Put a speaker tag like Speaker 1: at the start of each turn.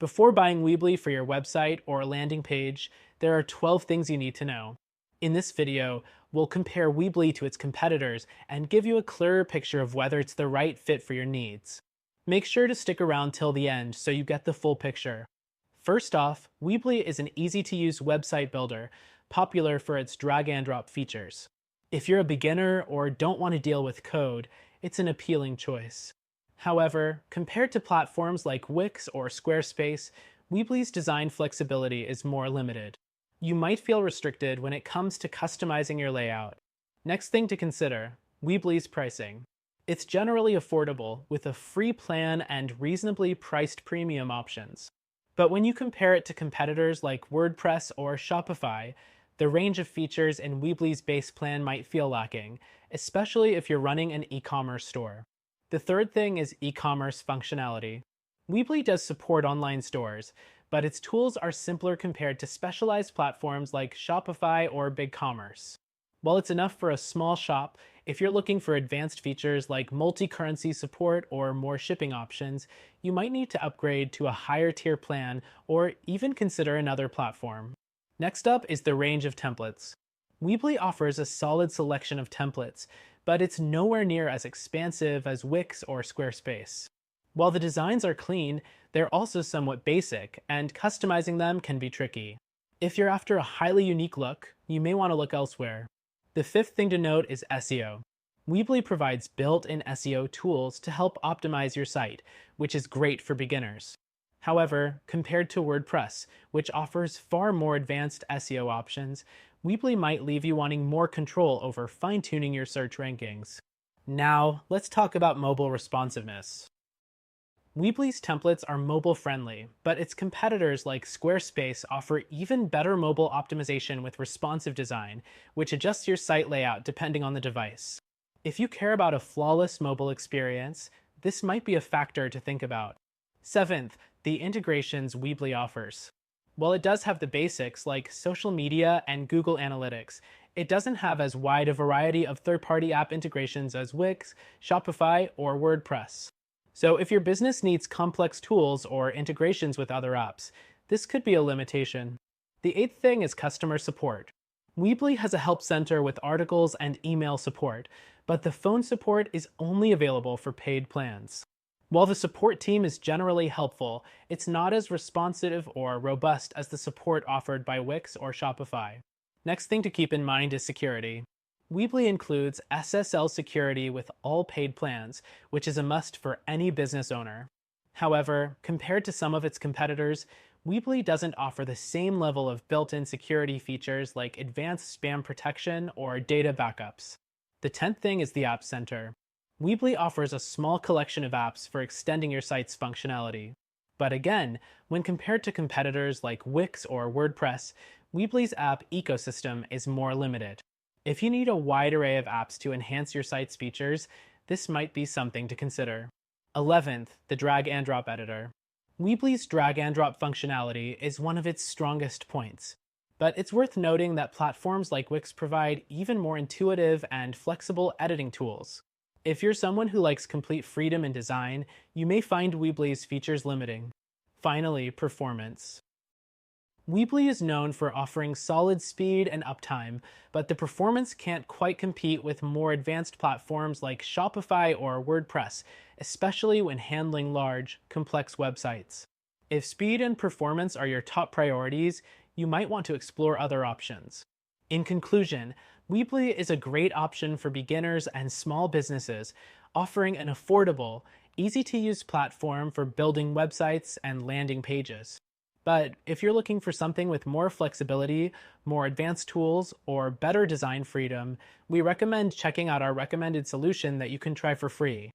Speaker 1: Before buying Weebly for your website or landing page, there are 12 things you need to know. In this video, we'll compare Weebly to its competitors and give you a clearer picture of whether it's the right fit for your needs. Make sure to stick around till the end so you get the full picture. First off, Weebly is an easy-to-use website builder, popular for its drag-and-drop features. If you're a beginner or don't want to deal with code, it's an appealing choice. However, compared to platforms like Wix or Squarespace, Weebly's design flexibility is more limited. You might feel restricted when it comes to customizing your layout. Next thing to consider, Weebly's pricing. It's generally affordable with a free plan and reasonably priced premium options. But when you compare it to competitors like WordPress or Shopify, the range of features in Weebly's base plan might feel lacking, especially if you're running an e-commerce store. The third thing is e-commerce functionality. Weebly does support online stores, but its tools are simpler compared to specialized platforms like Shopify or BigCommerce. While it's enough for a small shop, if you're looking for advanced features like multi-currency support or more shipping options, you might need to upgrade to a higher tier plan or even consider another platform. Next up is the range of templates. Weebly offers a solid selection of templates, but it's nowhere near as expansive as Wix or Squarespace. While the designs are clean, they're also somewhat basic, and customizing them can be tricky. If you're after a highly unique look, you may want to look elsewhere. The fifth thing to note is SEO. Weebly provides built-in SEO tools to help optimize your site, which is great for beginners. However, compared to WordPress, which offers far more advanced SEO options, Weebly might leave you wanting more control over fine-tuning your search rankings. Now, let's talk about mobile responsiveness. Weebly's templates are mobile-friendly, but its competitors like Squarespace offer even better mobile optimization with responsive design, which adjusts your site layout depending on the device. If you care about a flawless mobile experience, this might be a factor to think about. Seventh, the integrations Weebly offers. While it does have the basics like social media and Google Analytics, it doesn't have as wide a variety of third-party app integrations as Wix, Shopify, or WordPress. So if your business needs complex tools or integrations with other apps, this could be a limitation. The eighth thing is customer support. Weebly has a help center with articles and email support, but the phone support is only available for paid plans. While the support team is generally helpful, it's not as responsive or robust as the support offered by Wix or Shopify. Next thing to keep in mind is security. Weebly includes SSL security with all paid plans, which is a must for any business owner. However, compared to some of its competitors, Weebly doesn't offer the same level of built-in security features like advanced spam protection or data backups. The 10th thing is the App Center. Weebly offers a small collection of apps for extending your site's functionality. But again, when compared to competitors like Wix or WordPress, Weebly's app ecosystem is more limited. If you need a wide array of apps to enhance your site's features, this might be something to consider. 11th, the drag-and-drop editor. Weebly's drag-and-drop functionality is one of its strongest points. But it's worth noting that platforms like Wix provide even more intuitive and flexible editing tools. If you're someone who likes complete freedom in design, you may find Weebly's features limiting. Finally, performance. Weebly is known for offering solid speed and uptime, but the performance can't quite compete with more advanced platforms like Shopify or WordPress, especially when handling large, complex websites. If speed and performance are your top priorities, you might want to explore other options. In conclusion, Weebly is a great option for beginners and small businesses, offering an affordable, easy-to-use platform for building websites and landing pages. But if you're looking for something with more flexibility, more advanced tools, or better design freedom, we recommend checking out our recommended solution that you can try for free.